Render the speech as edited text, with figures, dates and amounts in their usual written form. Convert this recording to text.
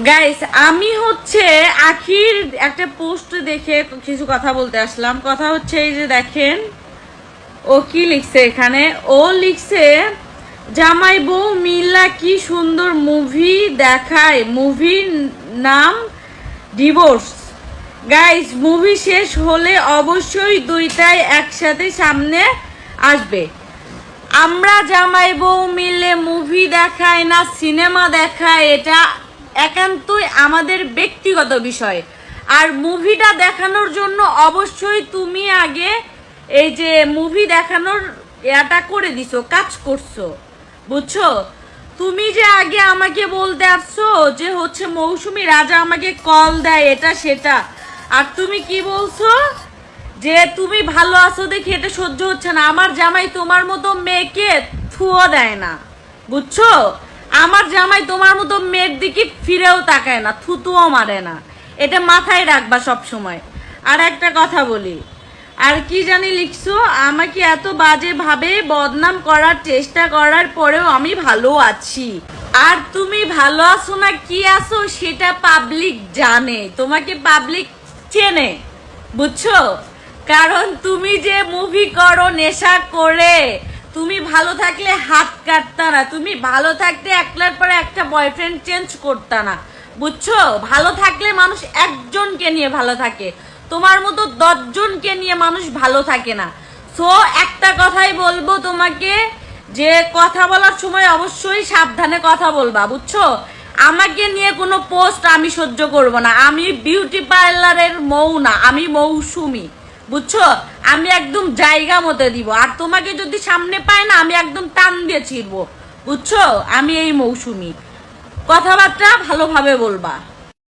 Guys আমি হচ্ছে আখির একটা পোস্ট দেখে কিছু কথা বলতে আসলাম। কথা হচ্ছে এই যে দেখেন ও কি লিখছে এখানে। ও লিখছে জামাই বউ মিল্লা কি সুন্দর মুভি দেখায়, মুভির নাম ডিভোর্স। গাইস মুভি শেষ হলে অবশ্যই দুইটাই একসাথে সামনে আসবে। আমরা জামাই বউ মিলে মুভি দেখাই না সিনেমা দেখায়, এটা একান্তই আমাদের ব্যক্তিগত বিষয়। আর মুভিটা দেখানোর জন্য অবশ্যই তুমি আগে এই যে মুভি দেখানোর এটা করে দিছো, কাজ করছো, বুঝছো? তুমি যে আগে আমাকে বলতে আসছো যে হচ্ছে মৌসুমী রাজা আমাকে কল দেয় এটা সেটা, আর তুমি কি বলছো যে তুমি ভালো আছো দেখে এটা সহ্য হচ্ছে না। আমার জামাই তোমার মতো মেয়েকে থুও দেয় না, বুঝছো? আমার জামাই তোমার মতো মেয়ের দিকে ফিরেও তাকায় না, থুতুও মারে না, এটা মাথায় রাখবা সব সময়। আর একটা কথা বলি, আর কি জানি লিখছো, আমাকে এত বাজে ভাবে বদনাম করার চেষ্টা করার পরেও আমি ভালো আছি। আর তুমি ভালো আছো না কি আছো সেটা পাবলিক জানে, তোমাকে পাবলিক চেনে, বুঝছো? কারণ তুমি যে মুভি করো নেশা করে, তুমি ভালো থাকলে হাত কাটতা না, তুমি ভালো থাকতে একটার পরে একটা বয়ফ্রেন্ড চেঞ্জ করতা না, বুঝছো? ভালো থাকলে মানুষ একজনকে নিয়ে ভালো থাকে, তোমার মতো 10 জনকে নিয়ে মানুষ ভালো থাকে না। সো একটা কথাই বলবো তোমাকে, যে কথা বলার সময় অবশ্যই সাবধানে কথা বলবা, বুঝছো? আমাকে নিয়ে কোনো পোস্ট আমি সহ্য করব না। আমি বিউটি পার্লারের মৌ না, আমি মৌসুমী, বুঝছো? আমি একদম জায়গা মতো দিব। আর তোমাকে যদি সামনে পায় না আমি একদম টান দিয়ে ছিড়বো, বুঝছো? আমি এই মৌসুমী, কথাবার্তা ভালোভাবে বলবা।